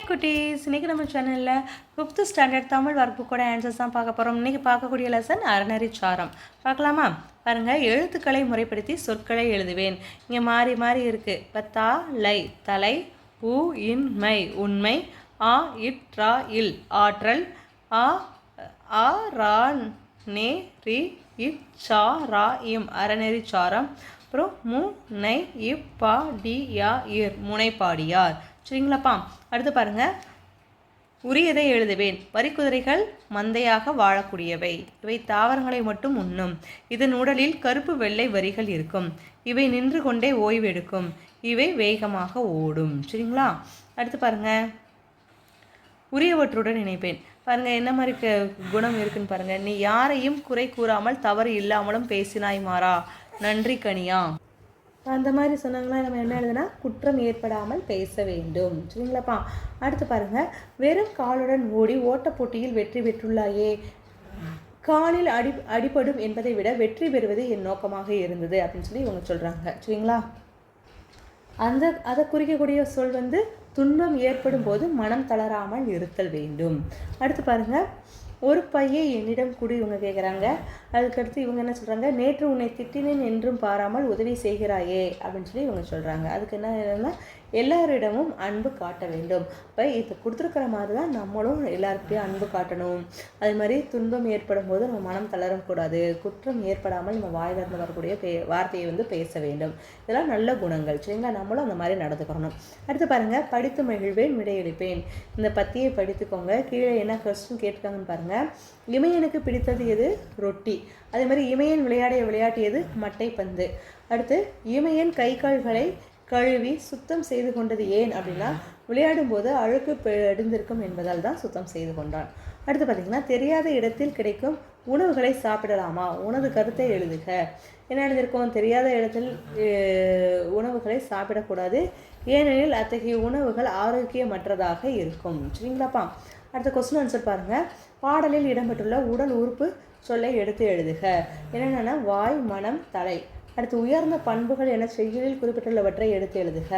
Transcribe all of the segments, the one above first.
குட்டீஸ், இன்னைக்கு நம்ம சேனலில் 5th ஸ்டாண்டர்ட் தமிழ் வகுப்புக்கூட ஆன்சர்ஸ் தான் பார்க்க போகிறோம். இன்றைக்கி பார்க்கக்கூடிய லெசன் அறநெறி சாரம். பார்க்கலாமா? பாருங்கள், எழுத்துக்களை முறைப்படுத்தி சொற்களை எழுதுவேன். இங்கே மாறி மாறி இருக்குது. இப்போ தா லை தலை, உ இன் மை உண்மை, ஆ இட் ரா இல் ஆற்றல், ஆ ஆ ரா நே ரி இட் சா ரா இம் அறநெறி சாரம். அப்புறம் மு நை இப் பா டி யா இர் முனைப்பாடியார். சரிங்களாப்பா? அடுத்து பாருங்கள், உரியதை எழுதுவேன். வரிக்குதிரைகள் மந்தையாக வாழக்கூடியவை. இவை தாவரங்களை மட்டும் உண்ணும். இதன் உடலில் கருப்பு வெள்ளை வரிகள் இருக்கும். இவை நின்று கொண்டே ஓய்வெடுக்கும். இவை வேகமாக ஓடும். சரிங்களா? அடுத்து பாருங்கள், உரியவற்றுடன் இணைப்பேன். பாருங்கள், என்ன மாதிரி குணம் இருக்குன்னு பாருங்கள். நீ யாரையும் குறை கூறாமல் தவறு இல்லாமலும் பேசினாய் மாறா, நன்றி கனியா. அந்த மாதிரி சொன்னாங்களா, நம்ம என்ன எழுதுனா குற்றம் ஏற்படாமல் பேச வேண்டும். சரிங்களாப்பா? அடுத்து பாருங்கள், வெறும் காலுடன் ஓடி ஓட்டப் போட்டியில் வெற்றி பெற்றுள்ளாயே, காலில் அடிபடும் என்பதை விட வெற்றி பெறுவது என் நோக்கமாக இருந்தது அப்படின்னு சொல்லி இவங்க சொல்கிறாங்க. சரிங்களா? அதை குறிக்கக்கூடிய சொல் வந்து துன்பம் ஏற்படும் போது மனம் தளராமல் இருத்தல் வேண்டும். அடுத்து பாருங்கள், ஒரு பையை என்னிடம் கூடி இவங்க கேட்குறாங்க. அதுக்கடுத்து இவங்க என்ன சொல்கிறாங்க, நேற்று உன்னை திட்டினேன் என்றும் பாராமல் உதவி செய்கிறாயே அப்படின்னு சொல்லி இவங்க சொல்கிறாங்க. அதுக்கு என்ன, எல்லாரிடமும் அன்பு காட்ட வேண்டும். இப்போ இப்போ கொடுத்துருக்கிற மாதிரி தான் நம்மளும் எல்லாருக்கிட்டையும் அன்பு காட்டணும். அதே மாதிரி துன்பம் ஏற்படும் போது நம்ம மனம் தளரக்கூடாது. குற்றம் ஏற்படாமல் நம்ம வாயிலிருந்து வரக்கூடிய வார்த்தையை வந்து பேச வேண்டும். இதெல்லாம் நல்ல குணங்கள். சரிங்களா? நம்மளும் அந்த மாதிரி நடந்துக்கணும். அடுத்து பாருங்கள், படித்து மகிழ்வேன் விடையளிப்பேன். இந்த பத்தியை படித்துக்கோங்க. கீழே என்ன கொஸ்டின் கேட்டிருக்காங்கன்னு பாருங்கள். இமையனுக்கு பிடித்தது எது? ரொட்டி. அதே மாதிரி இமையன் விளையாட்டியது மட்டை பந்து. அடுத்து, இமையன் கை கால்களை கழுவி சுத்தம் செய்து கொண்டது ஏன் அப்படின்னா, விளையாடும் போது அழுக்கு எடுந்திருக்கும் என்பதால் தான் சுத்தம் செய்து கொண்டான். அடுத்து பார்த்திங்கன்னா, தெரியாத இடத்தில் கிடைக்கும் உணவுகளை சாப்பிடலாமா? உனது கருத்தை எழுதுக. என்ன எழுதியிருக்கோம்? தெரியாத இடத்தில் உணவுகளை சாப்பிடக்கூடாது, ஏனெனில் அத்தகைய உணவுகள் ஆரோக்கியமற்றதாக இருக்கும். சரிங்களாப்பா? அடுத்த கொஸ்டின் ஆன்சர் பாருங்கள். பாடலில் இடம்பெற்றுள்ள உடல் உறுப்பு சொல்லை எடுத்து எழுதுக. என்னென்னா, வாய், மனம், தலை. அடுத்து, உயர்ந்த பண்புகள் என செய்யுளில் குறிப்பிட்டுள்ளவற்றை எடுத்து எழுதுக.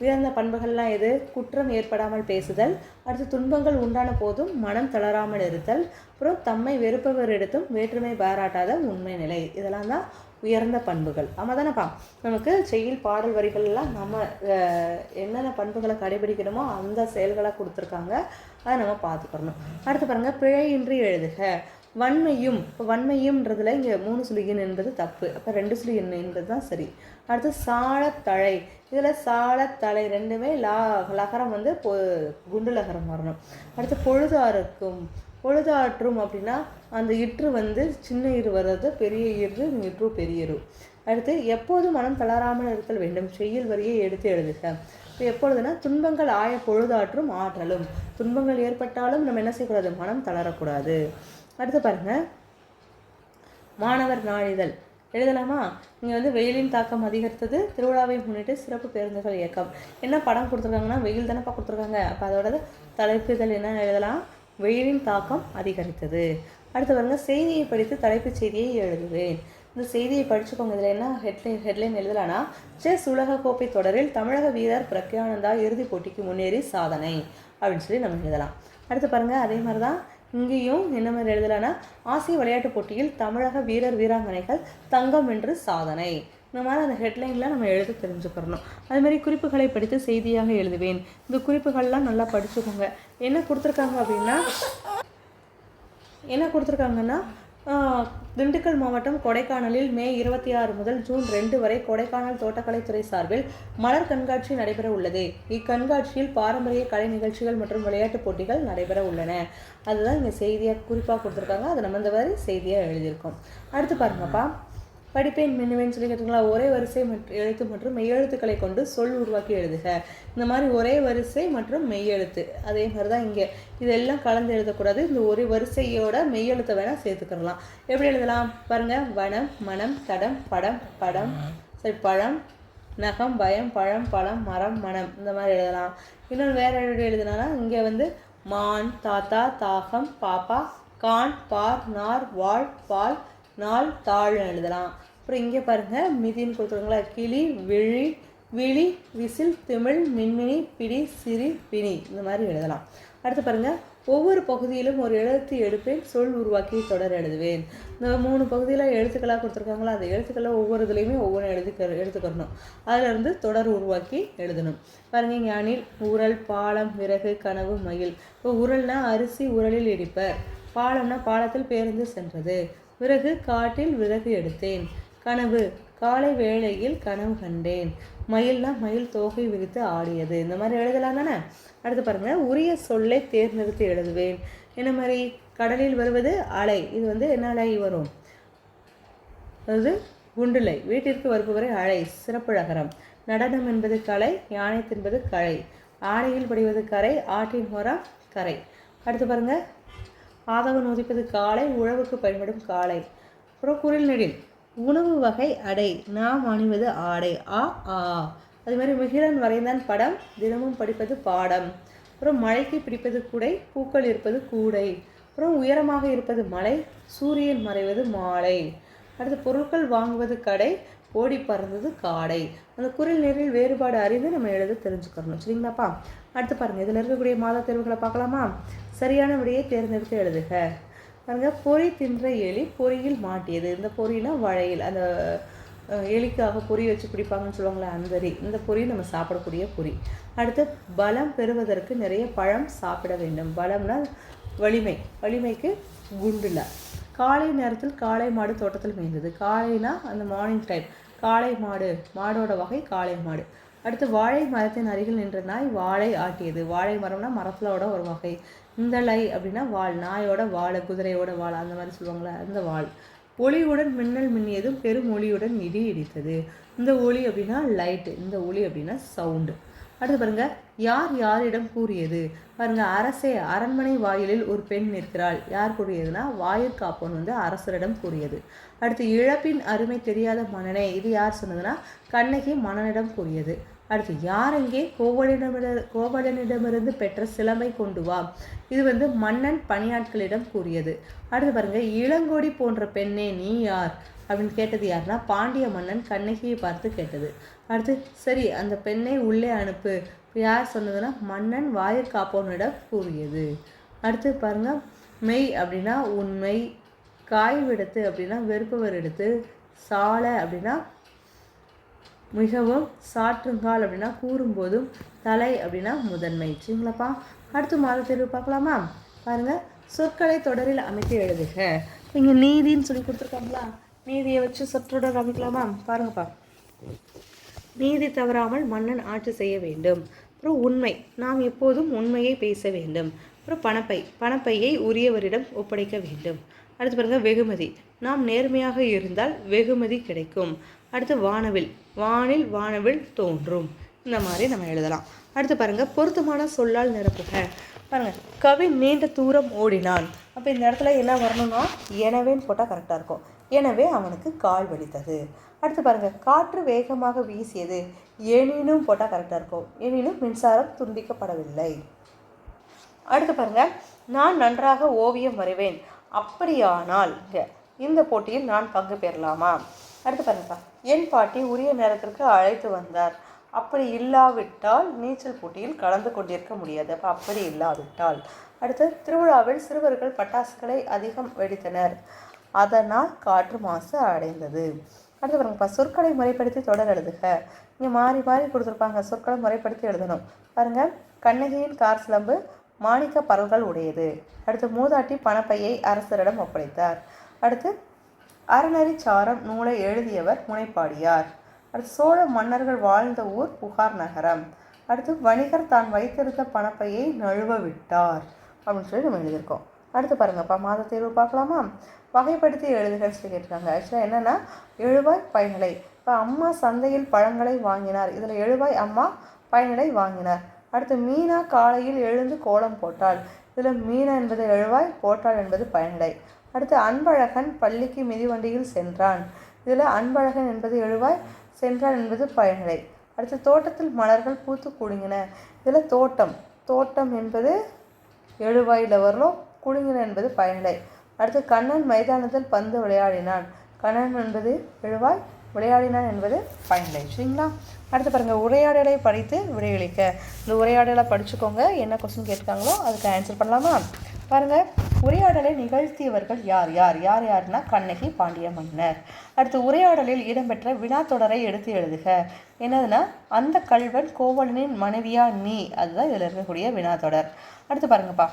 உயர்ந்த பண்புகள்லாம் எது? குற்றம் ஏற்படாமல் பேசுதல். அடுத்து, துன்பங்கள் உண்டான போதும் மனம் தளராமல் இருத்தல். அப்புறம், தம்மை வெறுப்பவர் எடுத்தும் வேற்றுமை பாராட்டாத உண்மை நிலை. இதெல்லாம் தான் உயர்ந்த பண்புகள். ஆமாம் தானேப்பா? நமக்கு செய்யுள் பாடல் வரிகள்லாம் நம்ம என்னென்ன பண்புகளை கடைபிடிக்கணுமோ அந்த செயல்களாக கொடுத்துருக்காங்க. அதை நம்ம பார்த்துக்கணும். அடுத்து பாருங்கள், பிழையின்றி எழுதுக. வன்மையும், இப்போ வன்மையும்ன்றதுல இங்கே 3 சுழியின் என்பது தப்பு. அப்போ 2 சுழியின் என்பது தான் சரி. அடுத்து, சாலத்தழை. இதில் சாலத்தழை ரெண்டுமே லகரம் வந்து குண்டு லகரம் வரணும். அடுத்து, பொழுதாறுக்கும். பொழுதாற்றும் அப்படின்னா அந்த இற்று வந்து சின்ன இரு வர்றது, பெரிய இரு, இற்று பெரிய இரு. அடுத்து, எப்போது மனம் தளராமல் இருத்தல் வேண்டும். செய்யுள் வரியை எடுத்து எழுதுக. இப்போ எப்பொழுதுனா, துன்பங்கள் ஆய பொழுதாற்றும் ஆற்றலும். துன்பங்கள் ஏற்பட்டாலும் நம்ம என்ன செய்யக்கூடாது? மனம் தளரக்கூடாது. அடுத்து பாருங்கள், மாணவர் நாளிதழ் எழுதலாமா? இங்கே வந்து வெயிலின் தாக்கம் அதிகரித்தது, திருவிழாவை முன்னிட்டு சிறப்பு பேருந்துகள் இயக்கம். என்ன படம் கொடுத்துருக்காங்கன்னா, வெயில் தானேப்பா கொடுத்துருக்காங்க. அப்போ அதோட தலைப்புதல் என்ன எழுதலாம்? வெயிலின் தாக்கம் அதிகரித்தது. அடுத்து பாருங்கள், செய்தியை படித்து தலைப்புச் செய்தியை எழுதுவேன். இந்த செய்தியை படிச்சுக்கோங்க. இதில் என்ன ஹெட்லைன் எழுதலான்னா, செஸ் உலகக்கோப்பை தொடரில் தமிழக வீரர் பிரக்யானந்தா இறுதிப் போட்டிக்கு முன்னேறி சாதனை அப்படின்னு சொல்லி நம்ம எழுதலாம். அடுத்து பாருங்கள், அதே மாதிரி தான் இங்கேயும் என்ன மாதிரி எழுதலான்னா, ஆசிய விளையாட்டுப் போட்டியில் தமிழக வீரர் வீராங்கனைகள் தங்கம் வென்று சாதனை. இந்த மாதிரி அந்த ஹெட்லைனில் நம்ம எழுத தெரிஞ்சுக்கிறணும். அதுமாதிரி குறிப்புகளை படித்து செய்தியாக எழுதுவேன். இந்த குறிப்புகள்லாம் நல்லா படிச்சுக்கோங்க. என்ன கொடுத்துருக்காங்கன்னா, திண்டுக்கல் மாவட்டம் கொடைக்கானலில் மே 26 முதல் ஜூன் 2 வரை கொடைக்கானல் தோட்டக்கலைத்துறை சார்பில் மலர் கண்காட்சி நடைபெற உள்ளது. இக்கண்காட்சியில் பாரம்பரிய கலை நிகழ்ச்சிகள் மற்றும் விளையாட்டுப் போட்டிகள் நடைபெற உள்ளன. அதுதான் இங்கே செய்தியாக குறிப்பாக கொடுத்துருக்காங்க. அதை நம்ம இந்த மாதிரி செய்தியாக எழுதியிருக்கோம். அடுத்து பாருங்கப்பா, படிப்பேன் மின்னுவேன்னு சொல்லி கேட்டுங்களா. ஒரே வரிசை எழுத்து மற்றும் மெய்யெழுத்துக்களை கொண்டு சொல் உருவாக்கி எழுதுக. இந்த மாதிரி ஒரே வரிசை மற்றும் மெய்யெழுத்து, அதே மாதிரி தான் இங்கே இதெல்லாம் கலந்து எழுதக்கூடாது. இந்த ஒரு வரிசையோட மெய்யெழுத்தை வேணால் சேர்த்துக்கலாம். எப்படி எழுதலாம் பாருங்கள். வனம், மனம், தடம், படம், படம், சரி, பழம், நகம், பயம், பழம், பழம், மரம், மனம். இந்த மாதிரி எழுதலாம். இன்னொன்று வேறு எப்படி எழுதுனா, இங்கே வந்து மான், தாத்தா, தாகம், பாப்பா, கான், பார், நார், வாழ், பால், நாள், தாழ்னு எழுதலாம். அப்புறம் இங்கே பாருங்கள், மிதின்னு கொடுத்துருங்களா. கிளி, விழி, விழி, விசில், திமிழ், மின்மினி, பிடி, சிறி, பிணி இந்த மாதிரி எழுதலாம். அடுத்து பாருங்கள், ஒவ்வொரு பகுதியிலும் ஒரு எழுத்து எடுப்பேன், சொல் உருவாக்கி தொடர் எழுதுவேன். இந்த 3 பகுதியில் எழுத்துக்களாக கொடுத்துருக்காங்களா, அந்த எழுத்துக்களில் ஒவ்வொரு இதுலேயுமே ஒவ்வொன்று எடுத்துக்கணும். அதிலிருந்து தொடர் உருவாக்கி எழுதணும். பாருங்கள், இங்கே அணில், உரல், பாலம், விறகு, கனவு, மயில். இப்போ உரல்னா அரிசி உரலில் இடிப்பர், பாலம்னா பாலத்தில் பேருந்து சென்றது, விறகு காட்டில் விறகு எடுத்தேன், கனவு காலை வேளையில் கனவு கண்டேன், மயில்னா மயில் தோகை விரித்து ஆடியது. இந்த மாதிரி எழுதலாம் தானே. அடுத்து பாருங்கள், உரிய சொல்லை தேர்ந்தெடுத்து எழுதுவேன். என்ன மாதிரி, கடலில் வருவது அலை, இது என்ன அலை வரும், அதாவது குண்டுலை. வீட்டிற்கு வருபவரை அலை, சிறப்புழகரம். நடனம் என்பது கலை, யானை தின்பது களை, ஆடையில் படிவது கரை, ஆட்டின் மரம் கரை. அடுத்து பாருங்கள், ஆதவன் உதிப்பது காலை, உழவுக்கு பயன்படும் காலை. அப்புறம் குரில் நெடில், உணவு வகை அடை, நாம் அணிவது ஆடை, ஆ ஆ. அது மாதிரி மிகிரன் வரைந்தான் படம், தினமும் படிப்பது பாடம். அப்புறம் மழைக்கு பிடிப்பது குடை, பூக்கள் இருப்பது கூடை. அப்புறம் உயரமாக இருப்பது மலை, சூரியன் மறைவது மாலை. அடுத்து பொருட்கள் வாங்குவது கடை, ஓடி பறந்தது காடை. அந்த குரில் நெறில் வேறுபாடு அறிந்து நம்ம எழுத தெரிஞ்சுக்கணும். சரிங்களாப்பா. அடுத்து பாருங்கள், இதில் இருக்கக்கூடிய மாத தேர்வுகளை பார்க்கலாமா. சரியான விடையை தேர்ந்தெடுத்து எழுதுக. பாருங்கள், பொறி தின்ற எலி பொறியில் மாட்டியது. இந்த பொறினா வளையல், அந்த எலிக்காக பொறி வச்சு பிடிப்பாங்கன்னு சொல்லுவாங்களே அந்த இந்த பொறி நம்ம சாப்பிடக்கூடிய பொறி. அடுத்து, பலம் பெறுவதற்கு நிறைய பழம் சாப்பிட வேண்டும். பலம்னா வலிமை, வலிமைக்கு குண்டுல. காலை நேரத்தில் காளை மாடு தோட்டத்தில் மேய்ந்தது. காளைனா அந்த மார்னிங் டைம், காளை மாடு, மாடோட வகை காளை மாடு. அடுத்து, வாழை மரத்தின் அருகில் நின்ற நாய் வாழை ஆட்டியது. வாழை மரம்னா மரத்தோட ஒரு வகை. இந்த லை அப்படின்னா வாள், நாயோட வாழை, குதிரையோட வாழை, அந்த மாதிரி சொல்லுவாங்களே அந்த வாள். ஒளியுடன் மின்னல் மின்னியதும் பெரும் ஒளியுடன் இடி இடித்தது. இந்த ஒளி அப்படின்னா லைட்டு, இந்த ஒளி அப்படின்னா சவுண்டு. அடுத்து பாருங்க, யார் யாரிடம் கூறியது. பாருங்க, அரசே, அரண்மனை வாயிலில் ஒரு பெண் நிற்கிறாள். யார் கூறியதுன்னா வாயிற்காப்போன் அரசரிடம் கூறியது. அடுத்து, இழப்பின் அருமை தெரியாத மன்னனே, இது யார் சொன்னதுன்னா கண்ணகி மன்னனிடம் கூறியது. அடுத்து, யார் எங்கே கோவலனிடமிருந்து பெற்ற சிலம்பை கொண்டு வா, இது மன்னன் பணியாட்களிடம் கூறியது. அடுத்து பாருங்க, இளங்கோடி போன்ற பெண்ணே நீ யார் அப்படின்னு கேட்டது யாருன்னா பாண்டிய மன்னன் கண்ணகியை பார்த்து கேட்டது. அடுத்து, சரி அந்த பெண்ணை உள்ளே அனுப்பு, யார் சொன்னதுன்னா மன்னன் வாயிற்காப்போனிடம் கூறியது. அடுத்து பாருங்க, மெய் அப்படின்னா உண்மை, காய் விடுத்து அப்படின்னா வெறுப்பவர் எடுத்து, சால அப்படின்னா மிகவும், சாற்றுங்கால் அப்படின்னா கூறும்போதும், தலை அப்படின்னா முதன்மை. சரிங்களாப்பா. அடுத்து மாத தேர்வு பார்க்கலாமா. பாருங்கள், சொற்களை தொடரில் அமைத்து எழுதுக. இங்கே நீதின்னு சொல்லி கொடுத்துருக்காங்களா, நீதியை வச்சு சொற்றொடர் அமைக்கலாமா. பாருங்கப்பா, நீதி தவறாமல் மன்னன் ஆட்சி செய்ய வேண்டும். அப்புறம் உண்மை, நாம் எப்போதும் உண்மையை பேச வேண்டும். அப்புறம் பணப்பை, பணப்பையை உரியவரிடம் ஒப்படைக்க வேண்டும். அடுத்து பாருங்கள், வெகுமதி, நாம் நேர்மையாக இருந்தால் வெகுமதி கிடைக்கும். அடுத்து வானவில், வானில் வானவில் தோன்றும். இந்த மாதிரி நம்ம எழுதலாம். அடுத்து பாருங்கள், பொருத்தமான சொல்லால் நிரப்புக. பாருங்கள், கவி நீண்ட தூரம் ஓடினான். அப்போ இந்த இடத்துல என்ன வரணும்னா எனவேன்னு போட்டால் கரெக்டாக இருக்கும். எனவே அவனுக்கு கால் வலித்தது. அடுத்து பாருங்கள், காற்று வேகமாக வீசியது. எனினும் போட்டால் கரெக்டாக இருக்கும். எனினும் மின்சாரம் துண்டிக்கப்படவில்லை. அடுத்து பாருங்கள், நான் நன்றாக ஓவியம் வரைவேன். அப்படியானால் இந்த போட்டியில் நான் பங்கு பெறலாமா. அடுத்து பாருங்கப்பா, என் பாட்டி உரிய நேரத்திற்கு அழைத்து வந்தார். அப்படி இல்லாவிட்டால் நீச்சல் போட்டியில் கலந்து கொண்டிருக்க முடியாது. அப்போ அப்படி இல்லாவிட்டால். அடுத்து, திருவிழாவில் சிறுவர்கள் பட்டாசுகளை அதிகம் வெடித்தனர். அதனால் காற்று மாசு அடைந்தது. அடுத்து பாருங்கப்பா, சொற்களை முறைப்படுத்தி தொடர் எழுதுக. இங்கே மாறி மாறி கொடுத்துருப்பாங்க, சொற்களை முறைப்படுத்தி எழுதணும். பாருங்கள், கண்ணகியின் கார் சிலம்பு மாணிக்க பரல்கள் உடையது. அடுத்து, மூதாட்டி பணப்பையை அரசரிடம் ஒப்படைத்தார். அடுத்து, அறநெறிச்சாரம் நூலை எழுதியவர் முனைப்பாடியார். அடுத்து, சோழ மன்னர்கள் வாழ்ந்த ஊர் புகார் நகரம். அடுத்து, வணிகர் தான் வைத்திருந்த பணப்பையை நழுவ விட்டார் அப்படின்னு சொல்லி நம்ம எழுதியிருக்கோம். அடுத்து பாருங்கப்பா, மாத தேர்வு பார்க்கலாமா. வகைப்படுத்தி எழுதுகன்னு சொல்லி கேட்டிருக்காங்க. ஆக்சுவலாக என்னென்னா எழுவாய் பயனிலை. இப்போ அம்மா சந்தையில் பழங்களை வாங்கினார். இதில் எழுவாய் அம்மா, பயனிலை வாங்கினார். அடுத்து, மீனா காலையில் எழுந்து கோலம் போட்டாள். இதில் மீனா என்பது எழுவாய், போட்டாள் என்பது பயனிலை. அடுத்து, அன்பழகன் பள்ளிக்கு மிதிவண்டியில் சென்றான். இதில் அன்பழகன் என்பது எழுவாய், சென்றான் என்பது பயனிலை. அடுத்து, தோட்டத்தில் மலர்கள் பூத்து குலுங்கின. இதில் தோட்டம், தோட்டம் என்பது எழுவாயில் வரணும், குலுங்கின என்பது பயனிலை. அடுத்து, கண்ணன் மைதானத்தில் பந்து விளையாடினான். கண்ணன் என்பது எழுவாய், விளையாடினான் என்பது ஃபைனலைஸ். சரிங்களா? அடுத்து பாருங்கள், உரையாடலை படித்து விடையளிக்க. இந்த உரையாடலை படிச்சுக்கோங்க. என்ன கொஸ்டின் கேட்காங்களோ அதுக்கு ஆன்சர் பண்ணலாமா? பாருங்கள், உரையாடலை நிகழ்த்தியவர்கள் யார் யார் யார் யாருன்னா கண்ணகி, பாண்டிய மன்னர். அடுத்து உரையாடலில் இடம்பெற்ற வினாத்தொடரை எடுத்து எழுதுக. என்னதுன்னா, அந்த கள்வன் கோவலனின் மனைவியா நீ, அதுதான் இதில் இருக்கக்கூடிய வினாத்தொடர். அடுத்து பாருங்கப்பா,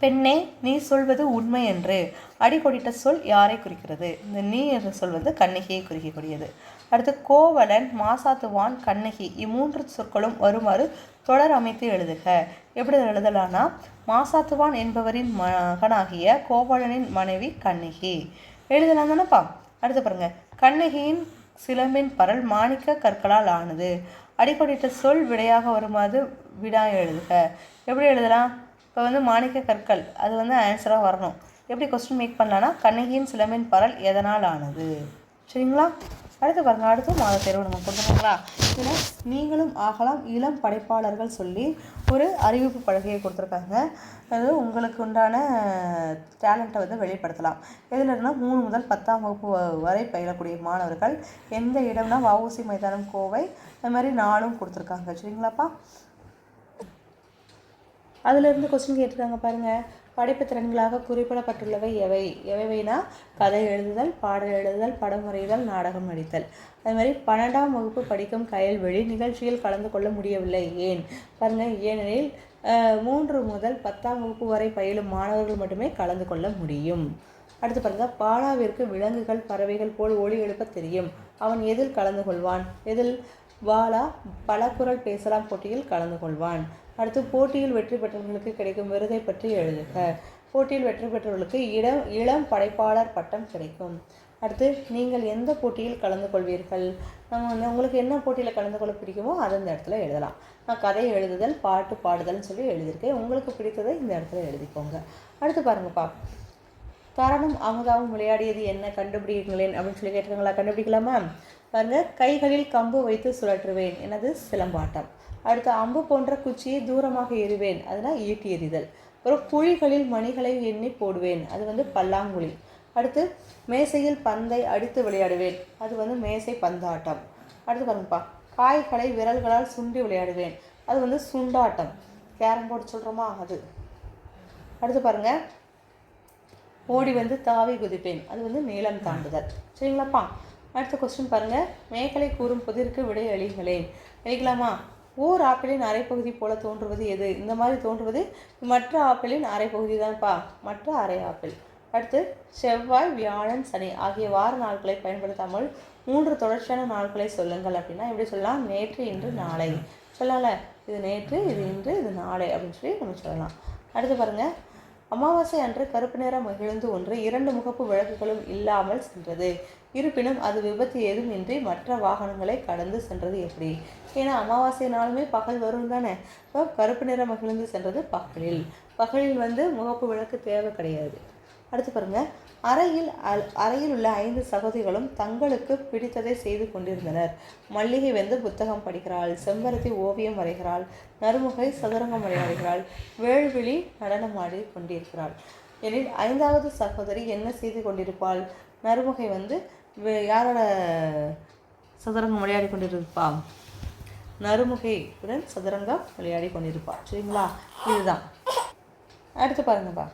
பெண்ணே நீ சொல்வது உண்மை என்று அடிக்கொடிட்ட சொல் யாரை குறிக்கிறது? இந்த நீ என்று சொல்வது கண்ணகியை குறிக்கக்கூடியது. அடுத்து கோவலன், மாசாத்துவான், கண்ணகி இம்மூன்று சொற்களும் வருமாறு தொடர் அமைத்து எழுதுக. எப்படி எழுதலான்னா, மாசாத்துவான் என்பவரின் மகனாகிய கோவலனின் மனைவி கண்ணகி எழுதலாம் தானப்பா. அடுத்து பாருங்க, கண்ணகியின் சிலம்பின் பரல் மாணிக்க கற்களால் ஆனது. அடிக்கொடிட்ட சொல் விடையாக வருமாறு விடா எழுதுக. எப்படி எழுதலாம்? இப்போ மாணிக்க கற்கள் அது ஆன்சராக வரணும். எப்படி கொஸ்டின் மேக் பண்ணலான்னா, கண்ணகியின் சிலம்பின் பரல் எதனால் ஆனது? சரிங்களா? அடுத்து பாருங்கள், அடுத்து மாத தேர்வு நம்ம கொடுத்துருங்களா? இதில் நீங்களும் ஆகலாம் இளம் படைப்பாளர்கள் சொல்லி ஒரு அறிவிப்பு பலகையை கொடுத்துருக்காங்க. அது உங்களுக்கு உண்டான டேலண்ட்டை வெளிப்படுத்தலாம். எதில் இருந்தால் 3 முதல் 10ஆம் வகுப்பு வரை பயிலக்கூடிய மாணவர்கள். எந்த இடம்னா வஉசி மைதானம், கோவை. அது மாதிரி நாளும் கொடுத்துருக்காங்க. சரிங்களாப்பா? அதிலிருந்து கொஸ்டின் கேட்டிருக்காங்க பாருங்கள். படைப்பு திறன்களாக குறிப்பிடப்பட்டுள்ளவை எவை? எவைனா கதை எழுதுதல், பாடல் எழுதுதல், படம் வரைதல், நாடகம் நடித்தல். அது மாதிரி 12ஆம் வகுப்பு படிக்கும் கயல்வெளி நிகழ்ச்சியில் கலந்து கொள்ள முடியவில்லை. ஏன்? பாருங்கள், ஏனெனில் 3 முதல் 10ஆம் வகுப்பு வரை பயிலும் மாணவர்கள் மட்டுமே கலந்து கொள்ள முடியும். அடுத்து பாருங்கள், பாலாவிற்கு விலங்குகள் பறவைகள் போல் ஒளி எழுப்ப தெரியும். அவன் எதில் கலந்து கொள்வான்? எதில்? பாலா பலகுரல் பேசலாம் போட்டியில் கலந்து கொள்வான். அடுத்து போட்டியில் வெற்றி பெற்றவர்களுக்கு கிடைக்கும் விருதை பற்றி எழுதுக. போட்டியில் வெற்றி பெற்றவர்களுக்கு இளம் படைப்பாளர் பட்டம் கிடைக்கும். அடுத்து, நீங்கள் எந்த போட்டியில் கலந்து கொள்வீர்கள்? நம்ம உங்களுக்கு என்ன போட்டியில் கலந்து கொள்ள பிடிக்குமோ அதை இந்த இடத்துல எழுதலாம். நான் கதை எழுதுதல், பாட்டு பாடுதல்னு சொல்லி எழுதியிருக்கேன். உங்களுக்கு பிடித்ததை இந்த இடத்துல எழுதிக்கோங்க. அடுத்து பாருங்கப்பா, தரணும் அமுதாவும் விளையாடியது என்ன கண்டுபிடிங்களேன் அப்படின்னு சொல்லி கேட்டிருக்காங்களா? கண்டுபிடிக்கலாமா? பாருங்கள், கைகளில் கம்பு வைத்து சுழற்றுவேன். என்னது? சிலம்பாட்டம். அடுத்து, அம்பு போன்ற குச்சியை தூரமாக எறிவேன். அதனால் ஈட்டி எறிதல். அப்புறம் குழிகளில் மணிகளை எண்ணி போடுவேன். அது பல்லாங்குழி. அடுத்து, மேசையில் பந்தை அடித்து விளையாடுவேன். அது மேசை பந்தாட்டம். அடுத்து பாருங்கப்பா, காய்களை விரல்களால் சுண்டி விளையாடுவேன். அது சுண்டாட்டம். கேரம் போர்டு சொல்கிறோமா அது. அடுத்து பாருங்கள், ஓடி தாவி குதிப்பேன். அது நீளம் தாண்டுதல். சரிங்களாப்பா? அடுத்த கொஸ்டின் பாருங்கள், மேகலை கூறும் புதிருக்கு விடை அளிங்களேன். அளிக்கலாமா? ஓர் ஆப்பிளின் அரைப்பகுதி போல தோன்றுவது எது? இந்த மாதிரி தோன்றுவது மற்ற ஆப்பிளின் அரைப்பகுதி தான்ப்பா, மற்ற அரை ஆப்பிள். அடுத்து, செவ்வாய், வியாழன், சனி ஆகிய வார நாட்களை பயன்படுத்தாமல் 3 தொடர்ச்சியான நாட்களை சொல்லுங்கள் அப்படின்னா எப்படி சொல்லலாம்? நேற்று, இன்று, நாளை சொல்லலாம்ல. இது நேற்று, இது இன்று, இது நாளை அப்படின்னு சொல்லி நம்ம சொல்லலாம். அடுத்து பாருங்கள், அமாவாசை அன்று கருப்பு நிற மகிழ்ந்து ஒன்று 2 முகப்பு விளக்குகளும் இல்லாமல் சென்றது. இருப்பினும் அது விபத்து ஏதும் இன்றி மற்ற வாகனங்களை கடந்து சென்றது எப்படி? ஏன்னா அமாவாசை நாளுமே பகல் வரும் தானே. இப்போ கருப்பு நிற மகிழ்ந்து சென்றது பகலில். பகலில் முகப்பு விளக்கு தேவை கிடையாது. அடுத்து பாருங்கள், அறையில் உள்ள 5 சகோதரிகளும் தங்களுக்கு பிடித்ததை செய்து கொண்டிருந்தனர். மல்லிகை புத்தகம் படிக்கிறாள், செம்பருத்தி ஓவியம் வரைகிறாள், நறுமுகை சதுரங்கம் விளையாடுகிறாள், வேள்விழி நடனம் ஆடி கொண்டிருக்கிறாள். எனில் 5வது சகோதரி என்ன செய்து கொண்டிருப்பாள்? நறுமுகை யாரோட சதுரங்கம் விளையாடி கொண்டிருப்பா? நறுமுகையுடன் சதுரங்கம் விளையாடி கொண்டிருப்பாள். சரிங்களா? இதுதான். அடுத்து பாருங்கப்பா,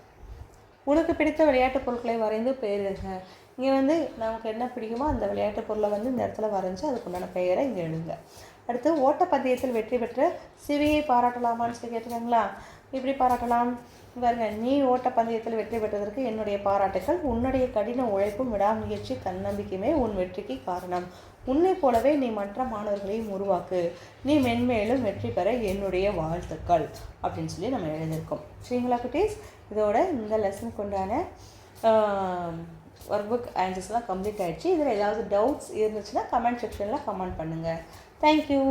உனக்கு பிடித்த விளையாட்டு பொருட்களை வரைந்து பெயருங்க. இங்கே நமக்கு என்ன பிடிக்குமோ அந்த விளையாட்டு பொருளை இந்த இடத்துல வரைஞ்சி அதுக்குண்டான பெயரை இங்கே எழுதுங்க. அடுத்து, ஓட்டப்பந்தயத்தில் வெற்றி பெற்ற சிவியை பாராட்டலாமான்னு சொல்லி கேட்டுருக்காங்களா? இப்படி பாராட்டலாம். பாருங்க, நீ ஓட்டப்பந்தயத்தில் வெற்றி பெற்றதற்கு என்னுடைய பாராட்டுக்கள். உன்னுடைய கடின உழைப்பும் விடாமுயற்சி தன்னம்பிக்கையுமே உன் வெற்றிக்கு காரணம். உன்னை போலவே நீ மற்ற மாணவர்களையும் உருவாக்கு. நீ மென்மேலும் வெற்றி பெற என்னுடைய வாழ்த்துக்கள் அப்படின்னு சொல்லி நம்ம எழுதியிருக்கோம். சரிங்களா குட்டீஸ்? இதோட இந்த லெசனுக்கு உண்டான ஒர்க் புக் ஆன்சர்ஸ்லாம் கம்ப்ளீட் ஆகிடுச்சு. இதில் ஏதாவது டவுட்ஸ் இருந்துச்சுன்னா கமெண்ட் செக்ஷனில் கமெண்ட் பண்ணுங்கள். தேங்க்யூ.